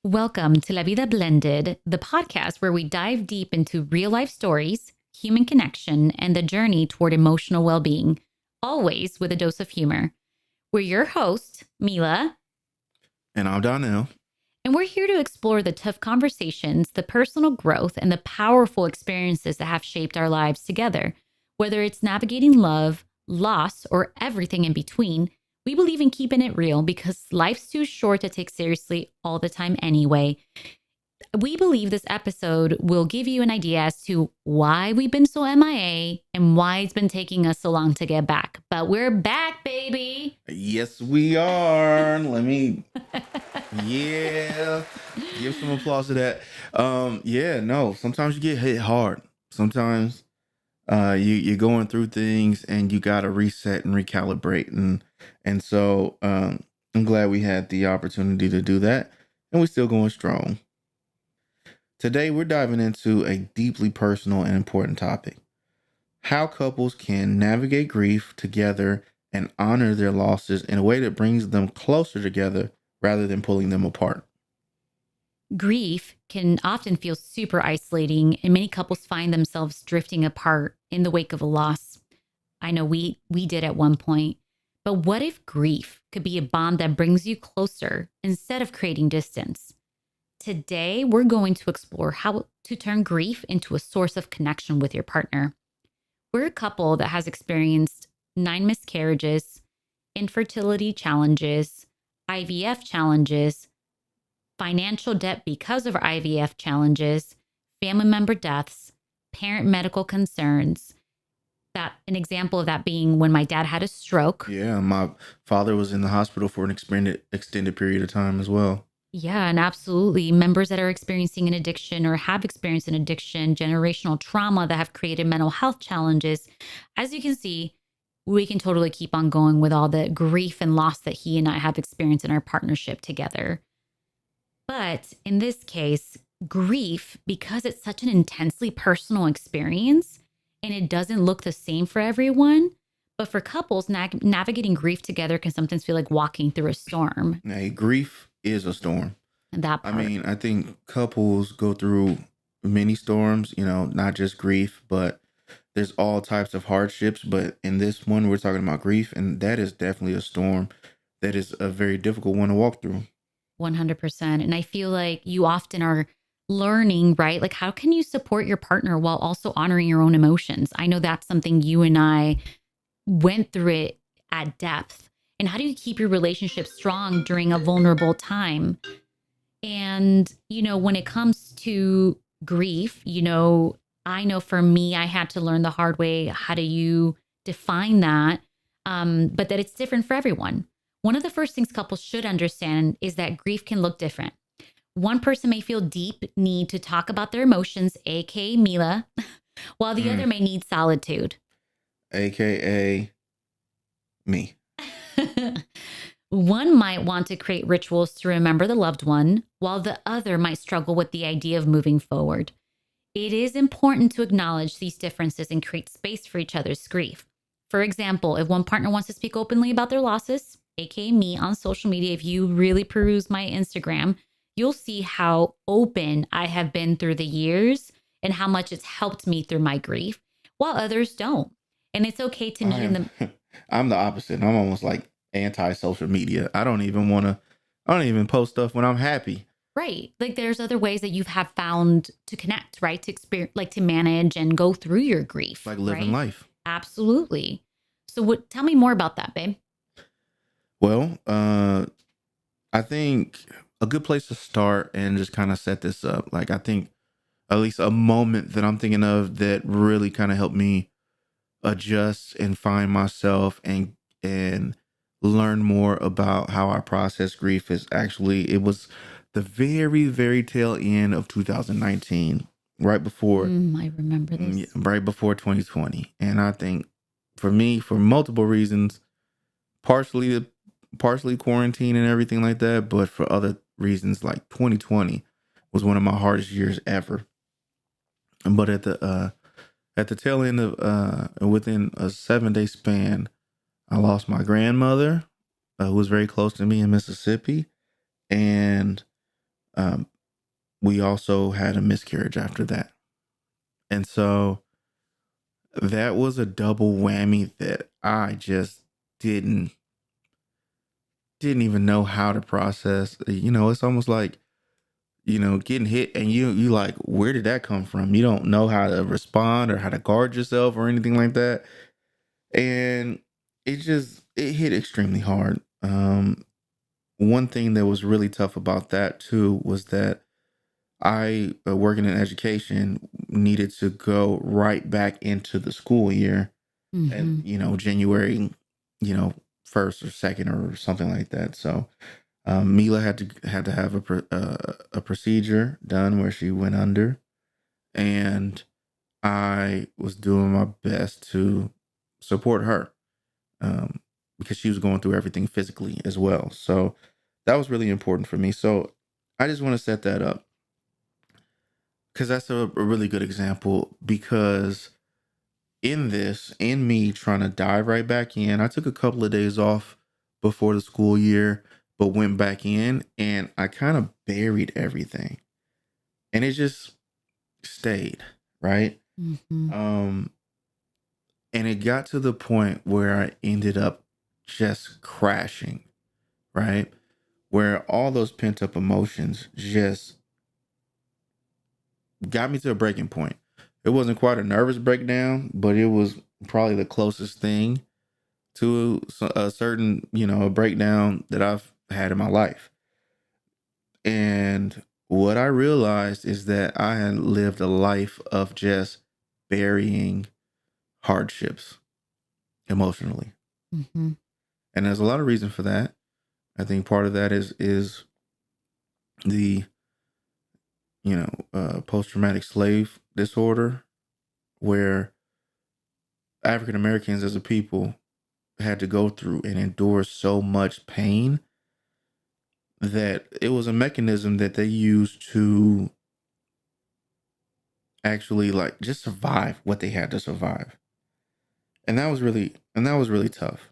Welcome to La Vida Blended, the podcast where we dive deep into real life stories, human connection, and the journey toward emotional well being, always with a dose of humor. We're your hosts, Mila, And I'm Donnell. and we're here to explore the tough conversations, the personal growth, and the powerful experiences that have shaped our lives together. Whether it's navigating love, loss, or everything in between, we believe in keeping it real because life's too short to take seriously all the time anyway. We believe this episode will give you an idea as to why we've been so MIA and why it's been taking us so long to get back. But we're back, baby. Yes, we are. Yeah, give some applause to that. No, sometimes you get hit hard. Sometimes you're going through things and you gotta reset and recalibrate. And so I'm glad we had the opportunity to do that. And we're still going strong. Today we're diving into a deeply personal and important topic. How couples can navigate grief together and honor their losses in a way that brings them closer together rather than pulling them apart. Grief can often feel super isolating, and many couples find themselves drifting apart in the wake of a loss. I know we did at one point. But what if grief could be a bond that brings you closer instead of creating distance? Today, we're going to explore how to turn grief into a source of connection with your partner. We're a couple that has experienced 9 miscarriages, infertility challenges, IVF challenges, financial debt because of our IVF challenges, family member deaths, parent medical concerns. That an example of that being when my dad had a stroke. Yeah, my father was in the hospital for an extended period of time as well. Yeah, and absolutely. Members that are experiencing an addiction or have experienced an addiction, generational trauma that have created mental health challenges. As you can see, we can totally keep on going with all the grief and loss that he and I have experienced in our partnership together. But in this case, grief, because it's such an intensely personal experience and it doesn't look the same for everyone. But for couples, navigating grief together can sometimes feel like walking through a storm. Hey, grief is a storm. And that I part. mean, I think couples go through many storms, not just grief, but there's all types of hardships. But in this one, we're talking about grief, and that is definitely a storm that is a very difficult one to walk through. 100%. And I feel like you often are learning, right? Like, how can you support your partner while also honoring your own emotions? I know that's something you and I went through it at depth. And how do you keep your relationship strong during a vulnerable time? And, when it comes to grief, I know for me, I had to learn the hard way. How do you define that? But that it's different for everyone. One of the first things couples should understand is that grief can look different. One person may feel deep need to talk about their emotions, aka Mila, while the other may need solitude. AKA me. One might want to create rituals to remember the loved one, while the other might struggle with the idea of moving forward. It is important to acknowledge these differences and create space for each other's grief. For example, if one partner wants to speak openly about their losses, aka me on social media, if you really peruse my Instagram, you'll see how open I have been through the years and how much it's helped me through my grief, while others don't. And it's okay to meet in the I'm the opposite. I'm almost like anti-social media. I don't even post stuff when I'm happy. right. Like there's other ways that you have found to connect, right? To experience, like to manage and go through your grief, Like living right? life. Absolutely. So tell me more about that, babe. Well, I think a good place to start and just kind of set this up, like I think at least a moment that I'm thinking of that really kind of helped me adjust and find myself and learn more about how I process grief is actually it was the very very tail end of 2019, I remember this. right before 2020. And I think for me, for multiple reasons, partially partially quarantine and everything like that, but for other reasons like 2020 was one of my hardest years ever. But at the tail end of within a 7 day span, I lost my grandmother, who was very close to me in Mississippi, and Um, we also had a miscarriage after that. And so that was a double whammy that I just didn't didn't even know how to process. It's almost like, getting hit and you like, where did that come from? You don't know how to respond or how to guard yourself or anything like that. And it hit extremely hard. One thing that was really tough about that too was that I, working in education, needed to go right back into the school year at, Mm-hmm. January, you know, 1st or 2nd or something like that. So Mila had to have a procedure done where she went under, and I was doing my best to support her, um, because she was going through everything physically as well. So that was really important for me. So I just want to set that up because that's a really good example. Because in me trying to dive right back in, I took a couple of days off before the school year, but went back in and I kind of buried everything, and it just stayed, right? Mm-hmm. Um, and it got to the point where I ended up just crashing, right? Where all those pent up emotions just got me to a breaking point. It wasn't quite a nervous breakdown, but it was probably the closest thing to a certain, a breakdown that I've had in my life. And what I realized is that I had lived a life of just burying hardships emotionally. Mm-hmm. And there's a lot of reason for that. I think part of that is the, post traumatic slave disorder, where African Americans as a people had to go through and endure so much pain that it was a mechanism that they used to actually like just survive what they had to survive. And that was really tough.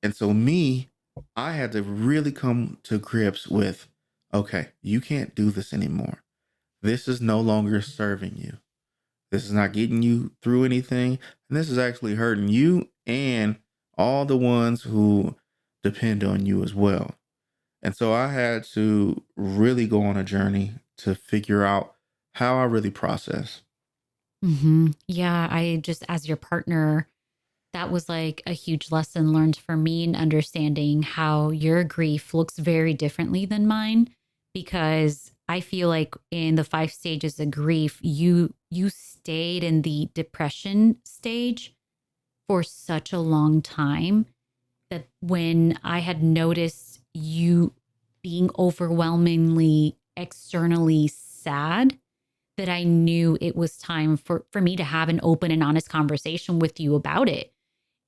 And so me, I had to really come to grips with, okay, you can't do this anymore. This is no longer serving you. This is not getting you through anything. And this is actually hurting you and all the ones who depend on you as well. And so I had to really go on a journey to figure out how I really process. Mm-hmm. Yeah, I just, as your partner, that was like a huge lesson learned for me in understanding how your grief looks very differently than mine, because I feel like in the 5 stages of grief, you stayed in the depression stage for such a long time that when I had noticed you being overwhelmingly externally sad, that I knew it was time for me to have an open and honest conversation with you about it.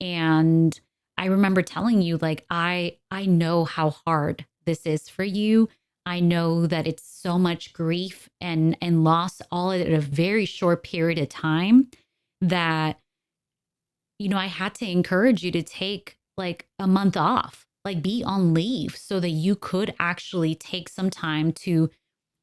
And I remember telling you, like, I know how hard this is for you. I know that it's so much grief and loss all at a very short period of time that, I had to encourage you to take like a month off, like be on leave so that you could actually take some time to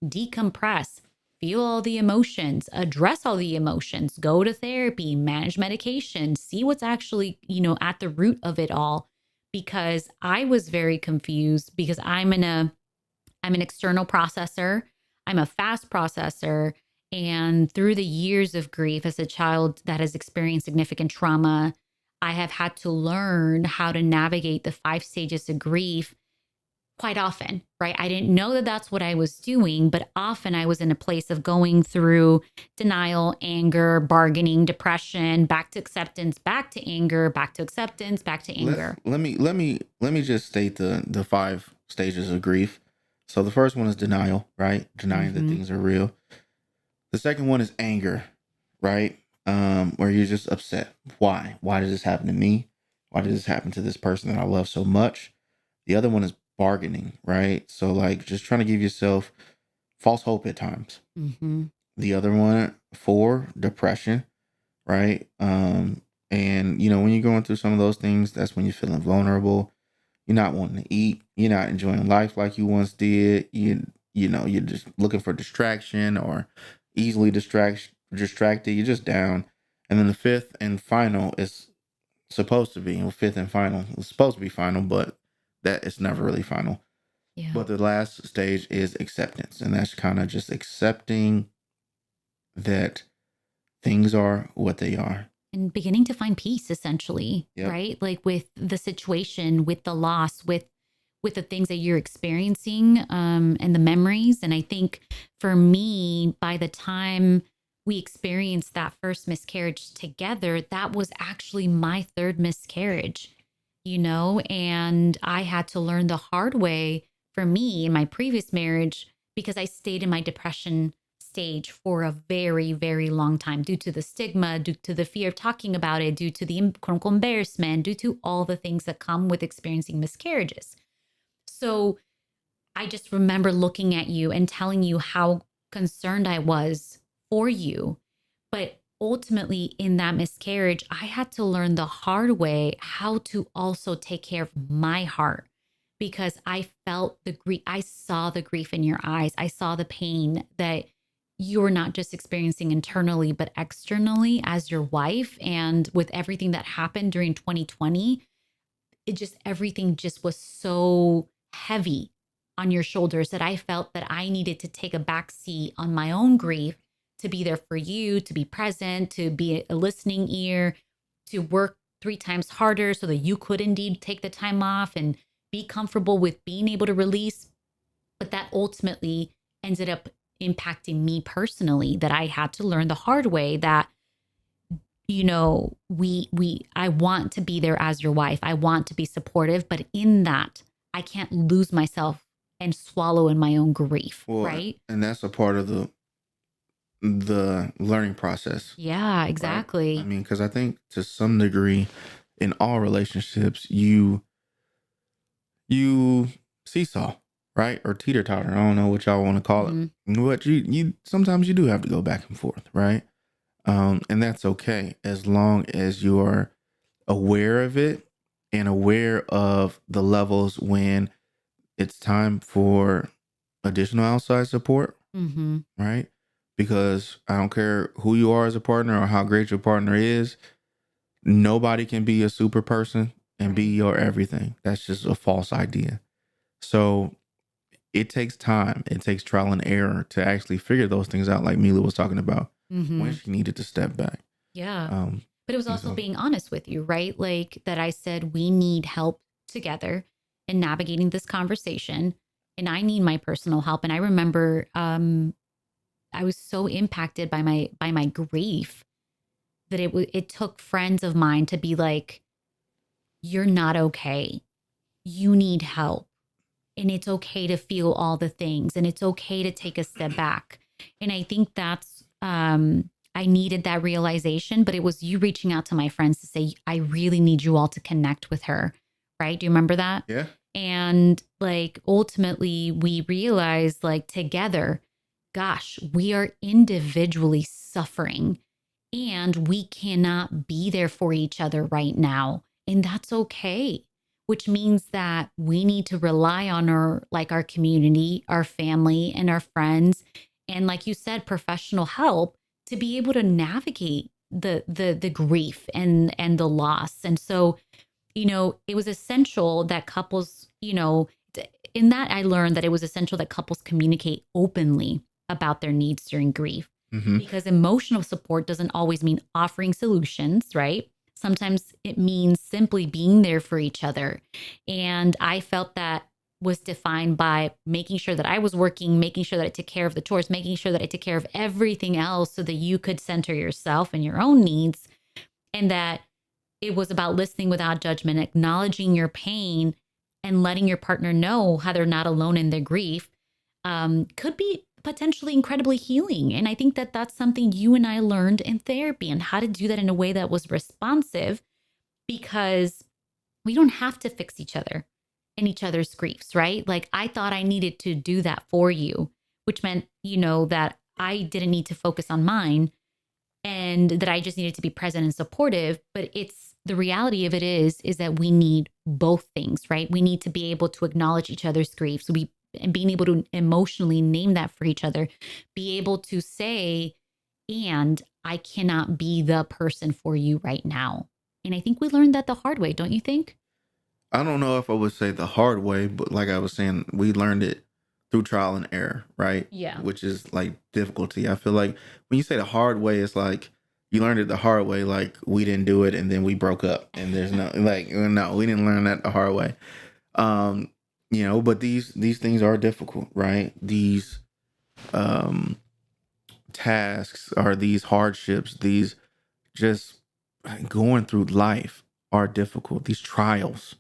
decompress, feel all the emotions, address all the emotions, go to therapy, manage medication, see what's actually, at the root of it all. Because I was very confused because I'm an external processor. I'm a fast processor. And through the years of grief as a child that has experienced significant trauma, I have had to learn how to navigate the 5 stages of grief quite often, right? I didn't know that that's what I was doing, but often I was in a place of going through denial, anger, bargaining, depression, back to acceptance, back to anger, back to acceptance, back to Let's anger. let me just state the 5 stages of grief. So the first one is denial, right? Denying that Mm-hmm. things are real. The second one is anger, right? Where you're just upset. Why? Why did this happen to me? Why did this happen to this person that I love so much? The other one is bargaining, right? So like just trying to give yourself false hope at times. Mm-hmm. The other one, four, depression, right? And when you're going through some of those things, that's when you're feeling vulnerable. You're not wanting to eat. You're not enjoying life like you once did. you're just looking for distraction or easily distracted. You're just down. And then the fifth and final is supposed to be, well, fifth and final. It's supposed to be final, but that it's never really final. Yeah. But the last stage is acceptance. And that's kind of just accepting that things are what they are. And beginning to find peace, essentially, Yep. right? Like with the situation, with the loss, with the things that you're experiencing, and the memories. And I think for me, by the time we experienced that first miscarriage together, that was actually my third miscarriage, and I had to learn the hard way for me in my previous marriage because I stayed in my depression stage for a very, very long time due to the stigma, due to the fear of talking about it, due to the quote unquote embarrassment, due to all the things that come with experiencing miscarriages. So I just remember looking at you and telling you how concerned I was for you. But ultimately, in that miscarriage, I had to learn the hard way how to also take care of my heart because I felt the grief. I saw the grief in your eyes. I saw the pain that you're not just experiencing internally, but externally as your wife. And with everything that happened during 2020, everything just was so heavy on your shoulders that I felt that I needed to take a back seat on my own grief to be there for you, to be present, to be a listening ear, to work 3 times harder so that you could indeed take the time off and be comfortable with being able to release. But that ultimately ended up impacting me personally, that I had to learn the hard way that we I want to be there as your wife. I want to be supportive, but in that, I can't lose myself and swallow in my own grief, Well, right? and that's a part of the learning process, Yeah, right? I exactly. mean, because I think to some degree, in all relationships, you seesaw, right, or teeter totter. I don't know what y'all want to call it. Hmm. But you sometimes you do have to go back and forth, right? And that's okay as long as you are aware of it and aware of the levels when it's time for additional outside support, Hmm. right? Because I don't care who you are as a partner or how great your partner is, nobody can be a super person and be Right. your everything. That's just a false idea. So it takes time, it takes trial and error to actually figure those things out, like Mila was talking about when Hmm. she needed to step back. Yeah. Um, But it was and also so, being honest with you, right? Like that I said, we need help together in navigating this conversation. And I need my personal help. And I remember I was so impacted by my grief that it took friends of mine to be like, you're not okay. You need help. And it's okay to feel all the things and it's okay to take a step back. And I think that's I needed that realization, but it was you reaching out to my friends to say, I really need you all to connect with her. Right? Do you remember that? yeah. And like ultimately we realized like together, gosh, we are individually suffering and we cannot be there for each other right now. And that's okay, which means that we need to rely on our community, our family and our friends. And like you said, professional help to be able to navigate the grief and the loss. And so, it was essential that couples, in that I learned that it was essential that couples communicate openly about their needs during grief Hmm. because emotional support doesn't always mean offering solutions, right? Sometimes it means simply being there for each other. And I felt that was defined by making sure that I was working, making sure that I took care of the chores, making sure that I took care of everything else so that you could center yourself and your own needs. And that it was about listening without judgment, acknowledging your pain and letting your partner know how they're not alone in their grief, could be potentially incredibly healing. And I think that that's something you and I learned in therapy and how to do that in a way that was responsive because we don't have to fix each other and each other's griefs, right? Like I thought I needed to do that for you, which meant, that I didn't need to focus on mine and that I just needed to be present and supportive. But it's the reality of it is that we need both things, right? We need to be able to acknowledge each other's griefs. and being able to emotionally name that for each other, be able to say, and I cannot be the person for you right now. And I think we learned that the hard way, don't you think? I don't know if I would say the hard way, but like I was saying, we learned it through trial and error, right? Yeah. Which is like difficulty. I feel like when you say the hard way, it's like you learned it the hard way, like we didn't do it and then we broke up. And there's no like no, we didn't learn that the hard way. Um, but these things are difficult, right? These um tasks or these hardships, these just going through life are difficult. These trials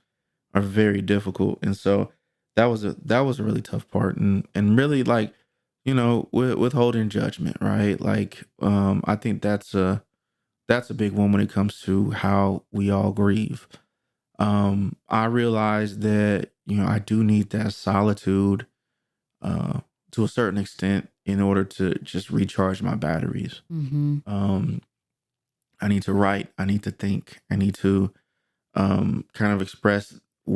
are very difficult, and so that was a really tough part, and really like withholding judgment, right? Like I think that's a big one when it comes to how we all grieve. I realize that I do need that solitude uh to a certain extent in order to just recharge my batteries. Mm-hmm. um I need to write, I need to think, I need to kind of express in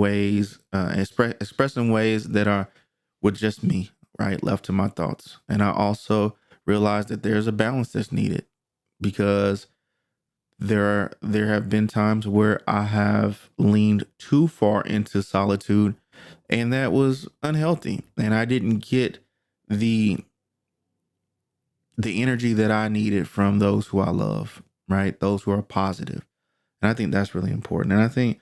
ways that are with just me, right, left to my thoughts. And I also realize that there's a balance that's needed because there have been times where I have leaned too far into solitude, and that was unhealthy, and I didn't get the the energy that I needed from those who I love, right, those who are positive. And I think that's really important. And I think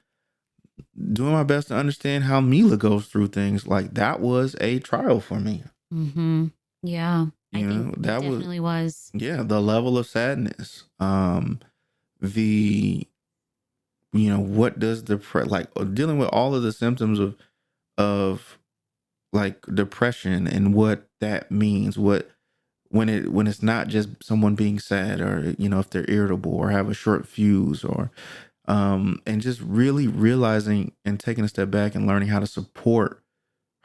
doing my best to understand how Mila goes through things, like that was a trial for me. Mm-hmm. Yeah, I think it That was, definitely was. yeah, the level of sadness. The what does like dealing with all of the symptoms of like depression and what that means, what when it's not just someone being sad, or if they're irritable or have a short fuse, or and just really realizing and taking a step back and learning how to support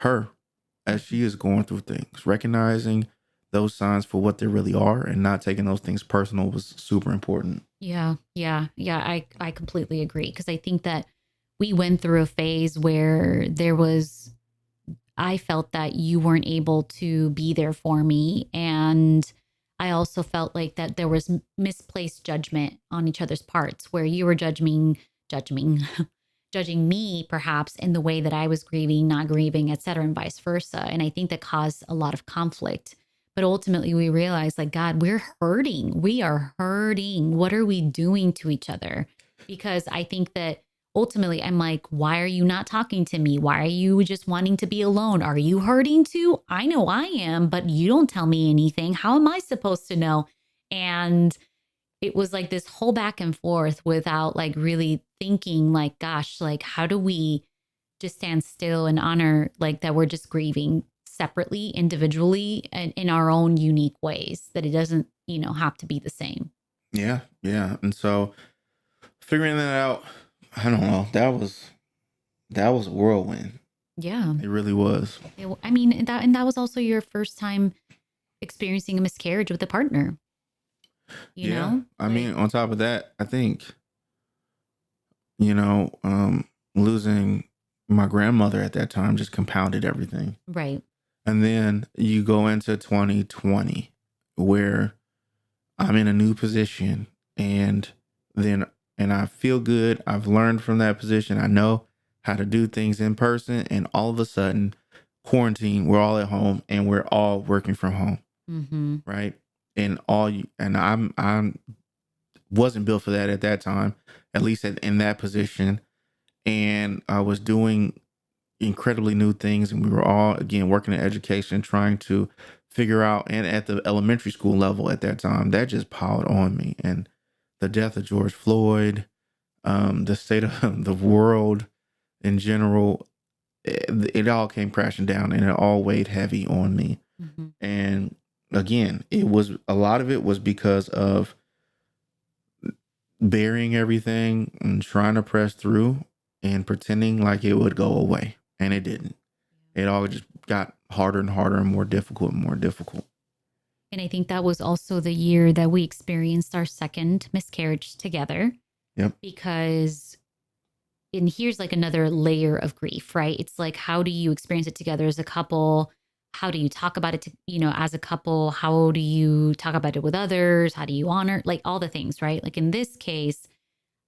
her as Mhm. she is going through things, recognizing those signs for what they really are and not taking those things personal was super important. Yeah, yeah, yeah. I completely agree because I think that we went through a phase where I felt that you weren't able to be there for me. And I also felt like that there was misplaced judgment on each other's parts where you were judging, judging me perhaps in the way that I was grieving, not grieving, et cetera, and vice versa. And I think that caused a lot of conflict. But ultimately we realized like, God, we're hurting. We are hurting. What are we doing to each other? Because I think that ultimately I'm like, why are you not talking to me? Why are you just wanting to be alone? Are you hurting too? I know I am, but you don't tell me anything. How am I supposed to know? And it was like this whole back and forth without like really thinking like, gosh, like how do we just stand still and honor like that we're just grieving separately, individually, and in our own unique ways, that it doesn't, have to be the same. Yeah, yeah. And so figuring that out, I don't know, that was a whirlwind. Yeah. It really was. I mean, and that was also your first time experiencing a miscarriage with a partner, Yeah. I like, mean, on top of that, I think, you know, um, losing my grandmother at that time just compounded everything. right. And then you go into 2020 where I'm in a new position, and then and I feel good. I've learned from that position. I know how to do things in person, and all of a sudden quarantine, we're all at home and we're all working from home, Mm-hmm. right? And all you and I'm wasn't built for that at that time, at least in that position. And I was doing incredibly new things, and we were all again working in education, trying to figure out. And at the elementary school level at that time, that just piled on me. And the death of George Floyd, the state of the world in general, it all came crashing down, and it all weighed heavy on me. Mm-hmm. And again, it was a lot of it was because of burying everything and trying to press through and pretending like it would go away, and it didn't. It all just got harder and harder and more difficult and more difficult. And I think that was also the year that we experienced our second miscarriage together Yep. because and here's like another layer of grief, right? It's like, how do you experience it together as a couple? How do you talk about it to, as a couple? How do you talk about it with others? How do you honor, like all the things, right? Like in this case,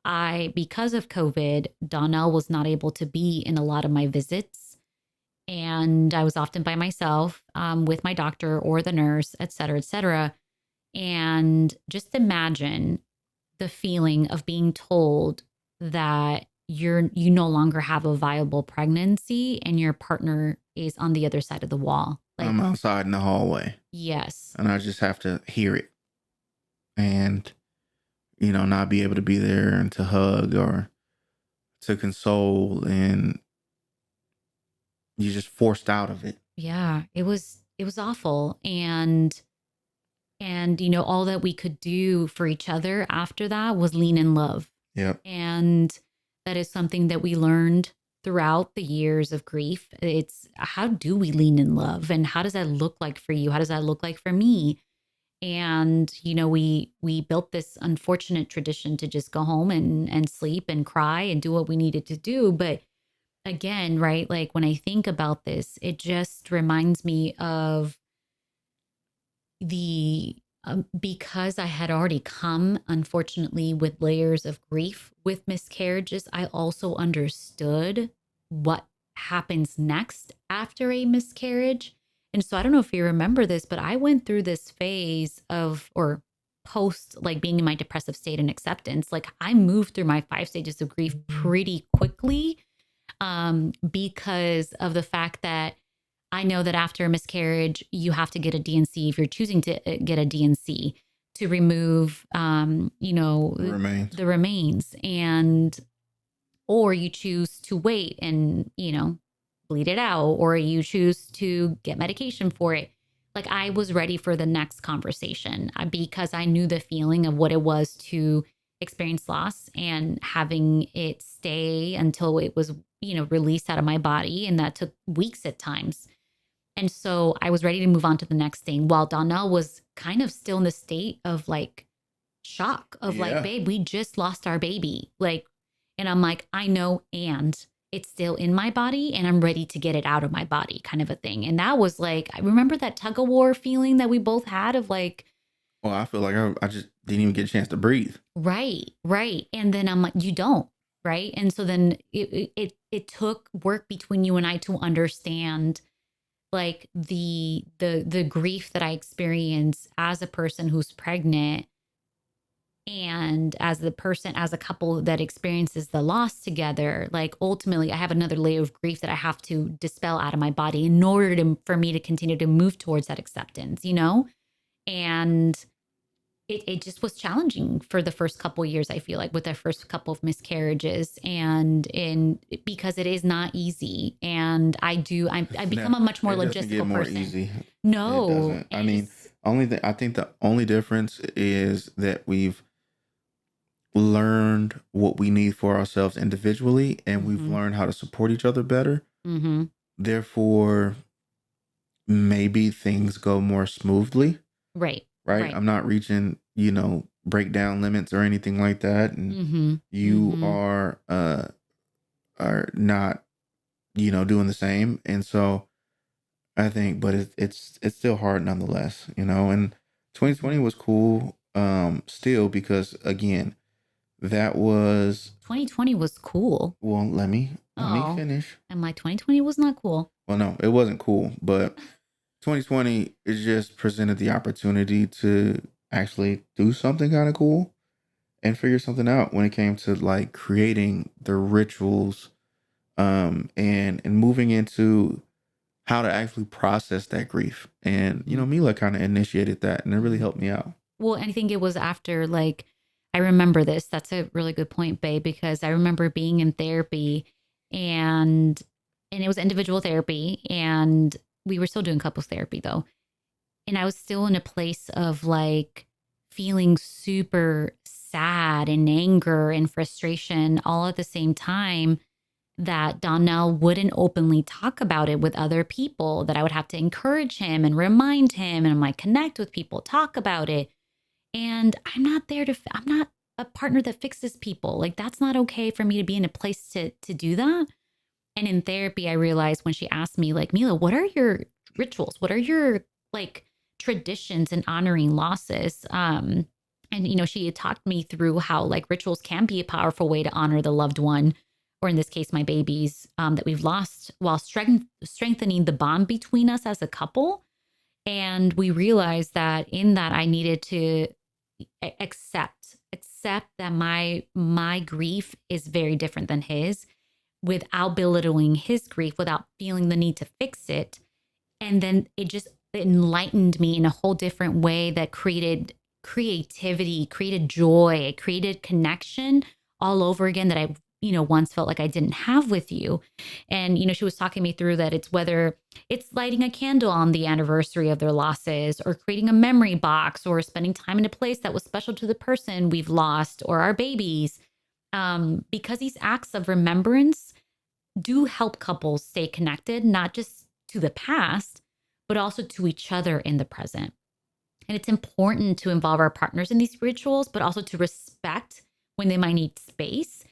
because of COVID, Donnell was not able to be in a lot of my visits. And I was often by myself with my doctor or the nurse, et cetera, et cetera. And just imagine the feeling of being told that you no longer have a viable pregnancy and your partner is on the other side of the wall. Like, I'm outside in the hallway yes. and I just have to hear it and, not be able to be there and to hug or to console. And you're just forced out of it. Yeah, it was awful. And all that we could do for each other after that was lean in love. Yep. And that is something that we learned throughout the years of grief. It's how do we lean in love, and how does that look like for you? How does that look like for me? And we built this unfortunate tradition to just go home and sleep and cry and do what we needed to do. But again, right, like when I think about this, it just reminds me of the because I had already come, unfortunately, with layers of grief with miscarriages, I also understood what happens next after a miscarriage. And so I don't know if you remember this, but I went through this phase of, or post like being in my depressive state and acceptance. Like I moved through my 5 stages of grief pretty quickly because of the fact that I know that after a miscarriage, you have to get a DNC if you're choosing to get a DNC to remove, Remains. the remains, and or you choose to wait and bleed it out, or you choose to get medication for it. Like I was ready for the next conversation because I knew the feeling of what it was to experience loss and having it stay until it was released out of my body, and that took weeks at times. And so I was ready to move on to the next thing while Donnell was kind of still in the state of like shock of like, Yeah. babe, we just lost our baby. Like, and I'm like, I know, and it's still in my body and I'm ready to get it out of my body kind of a thing. And that was like, I remember that tug of war feeling that we both had of like, Well, I feel like I just didn't even get a chance to breathe. right, right. And then I'm like, you don't. Right. And so then it took work between you and I to understand like the grief that I experience as a person who's pregnant and as a couple that experiences the loss together. Like ultimately I have another layer of grief that I have to dispel out of my body in order for me to continue to move towards that acceptance, and it just was challenging for the first couple of years, I feel like, with the first couple of miscarriages, and because it is not easy. And I become No, a much more it doesn't get logistical more person. easy. It No. doesn't. I mean, I think the only difference is that we've learned what we need for ourselves individually and we've Mm-hmm. learned how to support each other better. Mm-hmm. Therefore, maybe things go more smoothly, Right. right? Right. I'm not reaching, breakdown limits or anything like that. And Mm-hmm. you Mm-hmm. are not, doing the same. And so I think, but it's still hard nonetheless, and 2020 Mm-hmm. was cool, still, because again, that was, 2020 was cool. well, let me Oh, finish. and my 2020 was not cool. Well, no, it wasn't cool, but 2020 it just presented the opportunity to actually do something kind of cool and figure something out when it came to like creating the rituals, and moving into how to actually process that grief. And Mm-hmm. Mila kind of initiated that, and it really Mm-hmm. helped me out. Well, I think it was after like I remember this. That's a really good point, babe, because I remember being in therapy and it was individual therapy and we were still doing couples therapy though. And I was still in a place of like feeling super sad and anger and frustration all at the same time, that Donnell wouldn't openly talk about it with other people, that I would have to encourage him and remind him and I'm like, connect with people, talk about it. And I'm not there to, I'm not a partner that fixes people. Like, that's not okay for me to be in a place to do that. And in therapy, I realized when she asked me, like, Mila, what are your rituals? What are your like traditions in honoring losses? And she had talked me through how like rituals can be a powerful way to honor the loved one, or in this case, my babies that we've lost, while strengthening the bond between us as a couple. And we realized that in that I needed to accept that my grief is very different than his, without belittling his grief, without feeling the need to fix it. And then it just enlightened me in a whole different way that created creativity, created joy, created connection all over again that I, once felt like I didn't have with you. And, she was talking me through that it's whether it's lighting a candle on the anniversary of their losses, or creating a memory box, or spending time in a place that was special to the person we've lost or our babies. Because these acts of remembrance do help couples stay connected, not just to the past, but also to each other in the present. And it's important to involve our partners in these rituals, but also to respect when they might need space.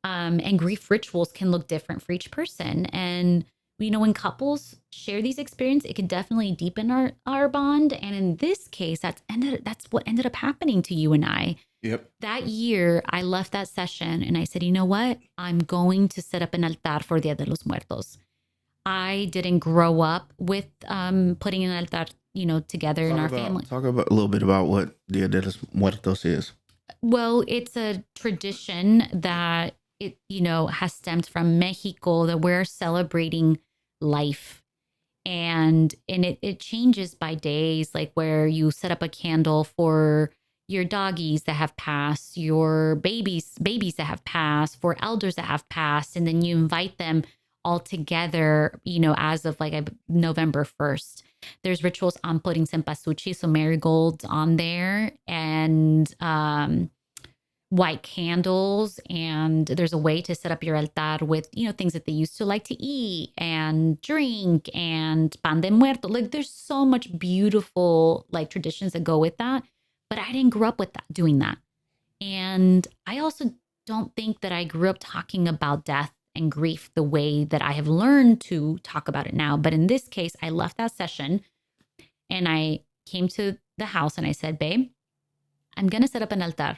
And grief rituals can look different for each person. And, when couples share these experiences, it can definitely deepen our bond. And in this case, that's what ended up happening to you and I. Yep. That year, I left that session and I said, you know what? I'm going to set up an altar for Dia de los Muertos. I didn't grow up with putting an altar, together in our family. Talk about a little bit about what Dia de los Muertos is. Well, it's a tradition that it, has stemmed from Mexico, that we're celebrating life. And it changes by days, like where you set up a candle for your doggies that have passed, your babies that have passed, for elders that have passed, and then you invite them all together, as of like November 1st. There's rituals on putting cempasúchil, so marigolds on there, and white candles. And there's a way to set up your altar with, things that they used to like to eat and drink, and pan de muerto. Like, there's so much beautiful like traditions that go with that. But I didn't grow up with that, doing that. And I also don't think that I grew up talking about death and grief the way that I have learned to talk about it now. But in this case, I left that session and I came to the house and I said, babe, I'm going to set up an altar.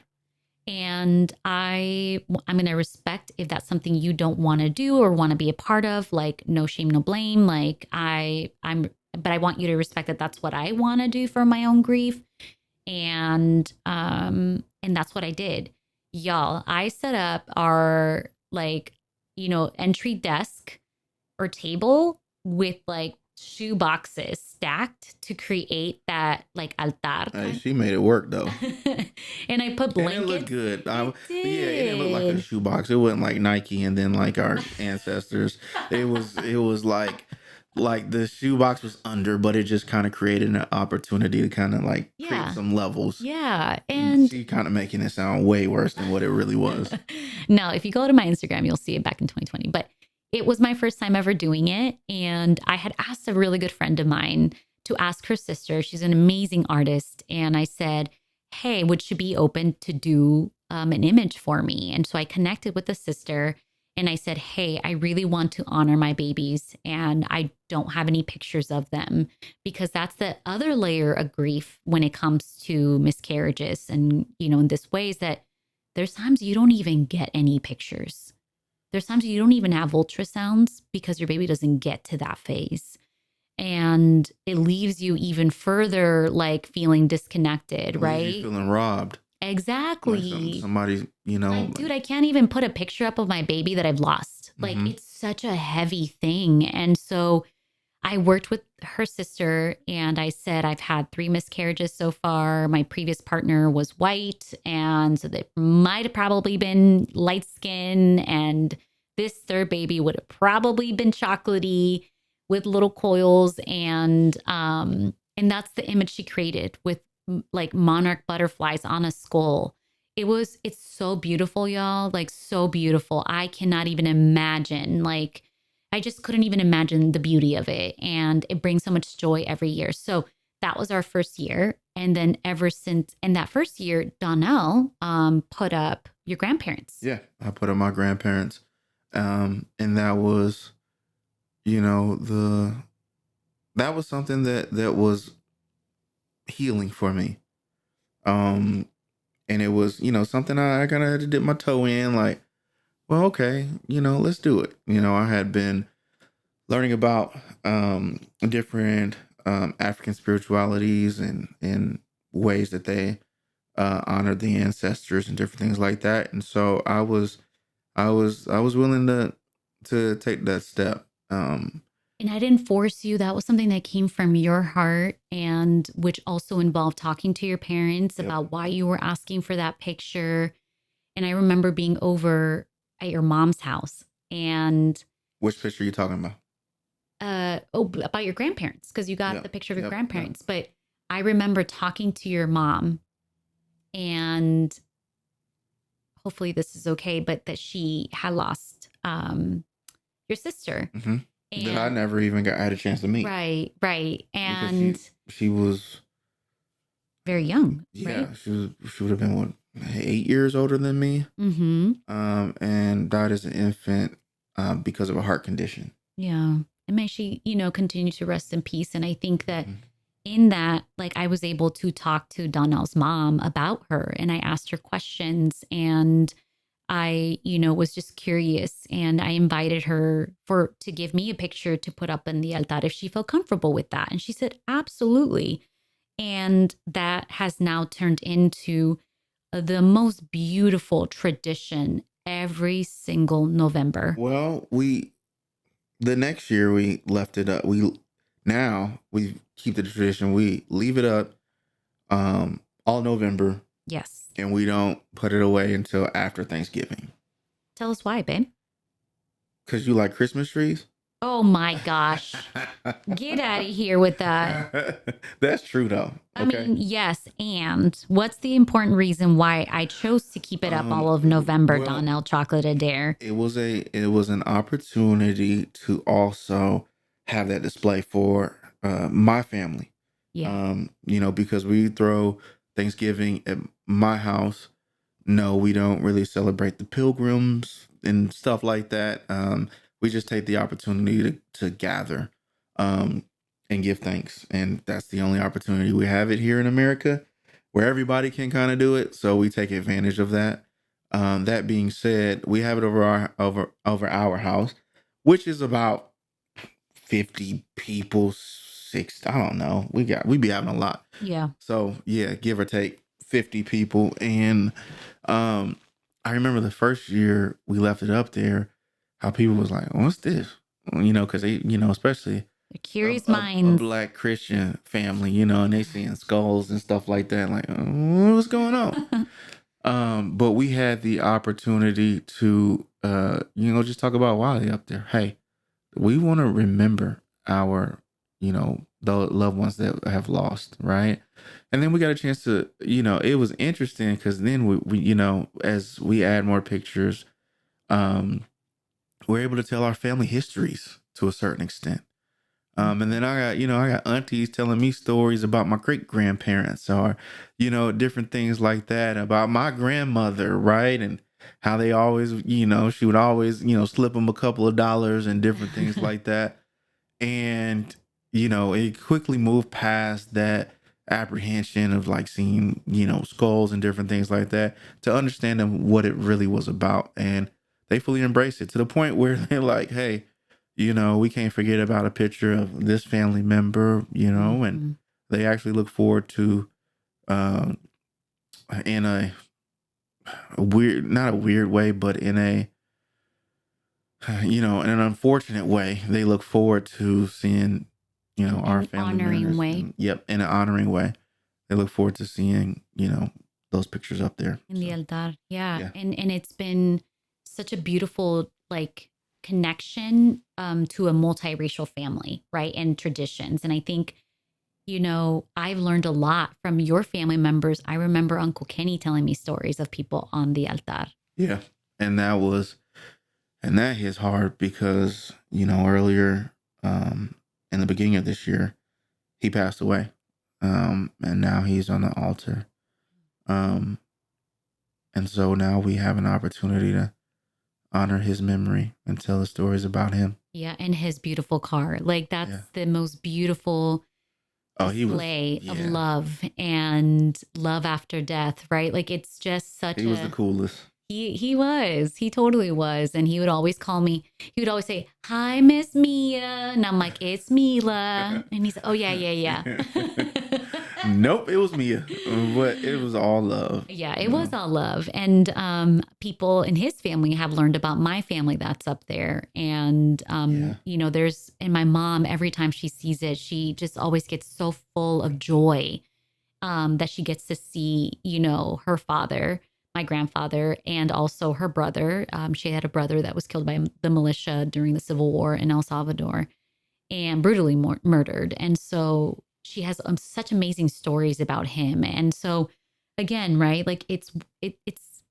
And I'm going to respect if that's something you don't want to do or want to be a part of. Like, no shame, no blame. Like, but I want you to respect that that's what I want to do for my own grief. And that's what I did. Y'all, I set up our entry desk or table with like shoe boxes stacked to create that like altar. Hey, she made it work though. And I put blankets. And it looked good. Yeah, it didn't look like a shoebox. It wasn't like Nike and then like our ancestors. It was like the shoebox was under, but it just kind of created an opportunity to kind of like create some levels. Yeah. And she kind of making it sound way worse than what it really was. No, if you go to my Instagram, you'll see it back in 2020. But it was my first time ever doing it. And I had asked a really good friend of mine to ask her sister. She's an amazing artist. And I said, hey, would she be open to do an image for me? And so I connected with the sister and I said, hey, I really want to honor my babies and I don't have any pictures of them, because that's the other layer of grief when it comes to miscarriages. And, in this way is that there's times you don't even get any pictures. There's times you don't even have ultrasounds because your baby doesn't get to that phase. And it leaves you even further like feeling disconnected, right? You're feeling robbed. Exactly. Like somebody's, dude, I can't even put a picture up of my baby that I've lost. Like, it's such a heavy thing. And so I worked with her sister and I said, I've had 3 miscarriages so far. My previous partner was white. And so they might have probably been light skin. And this third baby would have probably been chocolatey with little coils. And that's the image she created with like monarch butterflies on a skull. It's so beautiful, y'all. Like, so beautiful. I cannot even imagine, like, I just couldn't even imagine the beauty of it. And it brings so much joy every year. So that was our first year. And then ever since, in that first year, Donnell put up your grandparents. Yeah, I put up my grandparents, and that was, you know, the that was something that was healing for me. Um, and it was, something I kind of had to dip my toe in, like, well, okay, let's do it. I had been learning about different African spiritualities and ways that they honored the ancestors and different things like that. And so I was willing to take that step. And I didn't force you. That was something that came from your heart, and which also involved talking to your parents Yep. about why you were asking for that picture. And I remember being over at your mom's house and Which picture are you talking about? about your grandparents, because you got Yep. the picture of your Yep. Yep. grandparents. But I remember talking to your mom, and hopefully this is okay, but that she had lost your sister. Hmm. That I And never even had a chance to meet right. because And she was, very young, right? yeah, she would have been what, 8 years older than me, Mm-hmm. and died as an infant because of a heart condition. Yeah. And may she, continue to rest in peace. And I think that Mhm. in that, like, I was able to talk to Donnell's mom about her, and I asked her questions, and I, was just curious, and I invited her to give me a picture to put up in the altar if she felt comfortable with that. And she said, absolutely. And that has now turned into the most beautiful tradition every single November. Well, the next year we left it up. We keep the tradition. We leave it up all November, Yes. and we don't put it away until after Thanksgiving. Tell us why, babe. Cause you like Christmas trees. Oh my gosh. Get out of here with that. That's true though. I Okay. mean, yes. And what's the important reason why I chose to keep it up all of November, Well, Donnell Chocolate Adair? it was an opportunity to also have that display for my family. Yeah. Because we throw Thanksgiving at my house. No, we don't really celebrate the pilgrims and stuff like that. We just take the opportunity to gather and give thanks. And that's the only opportunity we have it here in America where everybody can kind of do it. So we take advantage of that. That being said, we have it over our house, which is about 50 people, six. I don't know. We be having a lot. Yeah. So yeah, give or take 50 people. And um I remember the first year we left it up there, how people was like, "What's this?" Because they, especially The a, curious a minds. black Christian family, and they seeing skulls and stuff like that, like, what's going on? But we had the opportunity to, just talk about Wiley up there. Hey, we want to remember our, the loved ones that have lost, right? And then we got a chance to, it was interesting because then we, as we add more pictures, um, we're able to tell our family histories to a certain extent. And then I got aunties telling me stories about my great grandparents or, different things like that about my grandmother, right? And how they always, she would always, slip them a couple of dollars and different things like that. And, it quickly moved past that apprehension of like seeing, skulls and different things like that to understanding what it really was about. And they fully embrace it to the point where they're like, hey, we can't forget about a picture of this family member, and Mhm. they actually look forward to, um, in a weird, not a weird way, but in a, in an unfortunate way, they look forward to seeing, our An family honoring members. way And, yep, in an honoring way, they look forward to seeing, those pictures up there. in the So altar. Yeah. yeah, And it's been such a beautiful, like, connection to a multiracial family, right? And traditions. And I think, I've learned a lot from your family members. I remember Uncle Kenny telling me stories of people on the altar. yeah, and that hits hard because earlier, in the beginning of this year, he passed away. And now he's on the altar. Um, and so now we have an opportunity to honor his memory and tell the stories about him. Yeah, and his beautiful car. Like that's Yeah. the most beautiful Oh, he was. display of Yeah, love and love after death, right? Like it's just such he was the a coolest. he was. He totally was. And he would always call me, he would always say, "Hi, Miss Mia." And I'm like, "It's Mila." And he's like, "Oh yeah, yeah, yeah." Nope, it was Mia, but it was all love. Yeah, it was all love. And people in his family have learned about my family that's up there. And, Yeah. and my mom, every time she sees it, she just always gets so full of joy that she gets to see, her father, my grandfather, and also her brother. She had a brother that was killed by the militia during the Civil War in El Salvador and brutally murdered. And so she has such amazing stories about him. And so again, right, like it's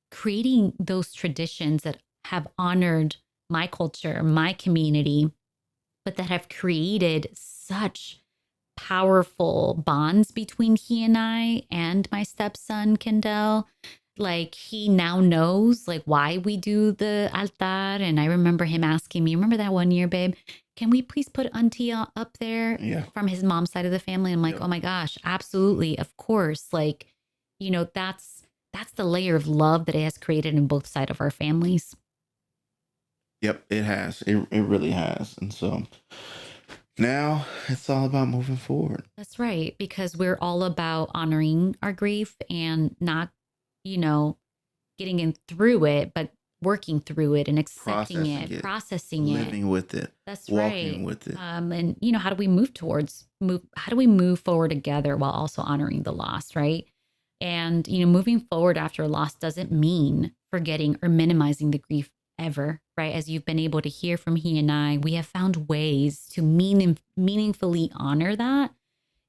creating those traditions that have honored my culture, my community, but that have created such powerful bonds between he and I and my stepson Kendall. Like he now knows like why we do the altar. And I remember him asking me, remember that one year, babe, can we please put auntie up there Yeah. from his mom's side of the family? I'm like, Yep. oh my gosh, absolutely. Of course. Like, that's the layer of love that it has created in both sides of our families. Yep, it has. It really has. And so now it's all about moving forward. That's right. Because we're all about honoring our grief and not, you know, getting in through it, but working through it and accepting Processing it, it, processing it. living with it, That's walking right. with it. And how do we how do we move forward together while also honoring the loss, right? And moving forward after a loss doesn't mean forgetting or minimizing the grief ever, right? As you've been able to hear from he and I, we have found ways to meaningfully honor that.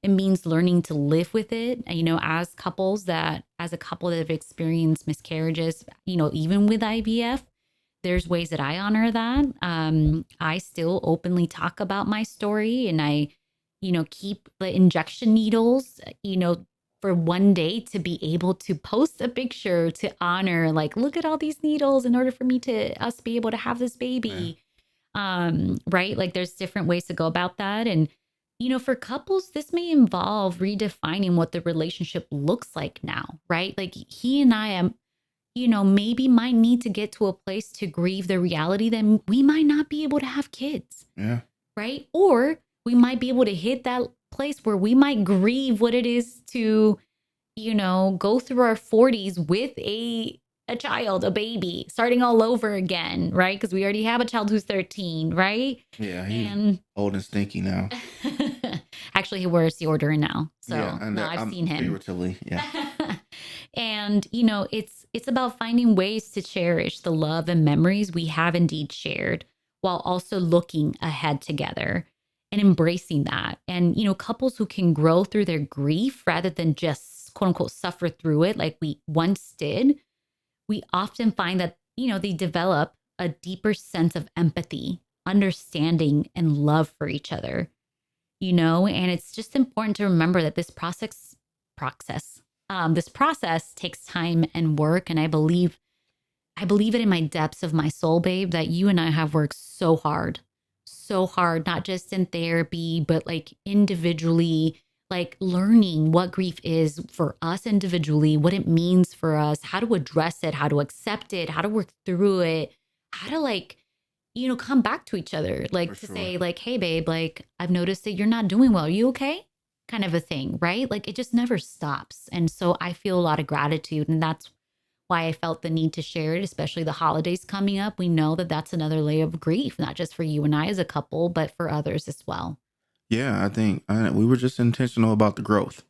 It means learning to live with it. As a couple that have experienced miscarriages, even with IVF, there's ways that I honor that. I still openly talk about my story and I, keep the injection needles, for one day to be able to post a picture to honor, like, look at all these needles in order for us be able to have this Yeah. baby. Right? Like there's different ways to go about that. And, for couples, this may involve redefining what the relationship looks like now, right? Like he and I am, maybe might need to get to a place to grieve the reality that we might not be able to have kids, Yeah. right? Or we might be able to hit that place where we might grieve what it is to, go through our 40s with a child, a baby, starting all over again, right? Because we already have a child who's 13, right? Yeah, he's And old and stinky now. actually, he wears deodorant now. Yeah, So, and no, I've I'm seen him. figuratively, yeah. And it's about finding ways to cherish the love and memories we have indeed shared while also looking ahead together and embracing that. And couples who can grow through their grief rather than just quote unquote suffer through it like we once did, we often find that they develop a deeper sense of empathy, understanding, and love for each other. And it's just important to remember that process this process takes time and work. And I believe it in my depths of my soul, babe, that you and I have worked so hard, not just in therapy, but like individually, like learning what grief is for us individually, what it means for us, how to address it, how to accept it, how to work through it, how to like, come back to each other, For like to sure. say, like, hey, babe, like, I've noticed that you're not doing well. Are you okay? Kind of a thing, right? Like, it just never stops. And so I feel a lot of gratitude. And that's why I felt the need to share it, especially the holidays coming up. We know that that's another layer of grief, not just for you and I as a couple, but for others as well. Yeah, I think we were just intentional about the growth.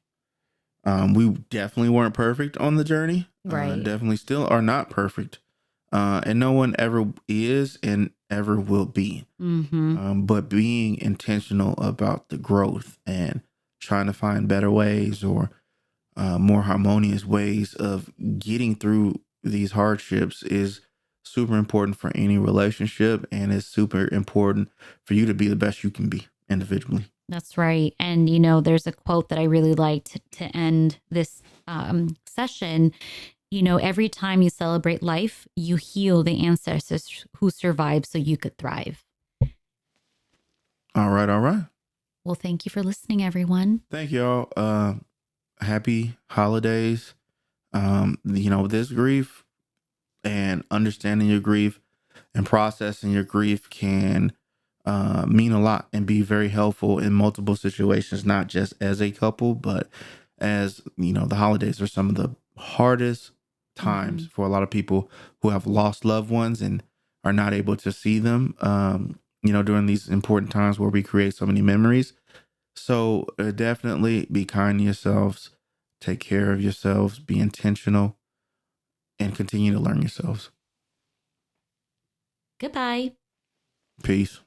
We definitely weren't perfect on the journey. Right. Definitely still are not perfect. And no one ever is and ever will be. Mm-hmm. But being intentional about the growth and trying to find better ways or more harmonious ways of getting through these hardships is super important for any relationship. And it's super important for you to be the best you can be individually. That's right. And, there's a quote that I really liked to end this session. Every time you celebrate life, you heal the ancestors who survived so you could thrive. All right, all right. Well, thank you for listening, everyone. Thank y'all. Happy holidays. This grief and understanding your grief and processing your grief can mean a lot and be very helpful in multiple situations, not just as a couple, but as the holidays are some of the hardest times Mm-hmm. for a lot of people who have lost loved ones and are not able to see them, during these important times where we create so many memories. So definitely be kind to yourselves, take care of yourselves, be intentional, and continue to learn yourselves. Goodbye. Peace.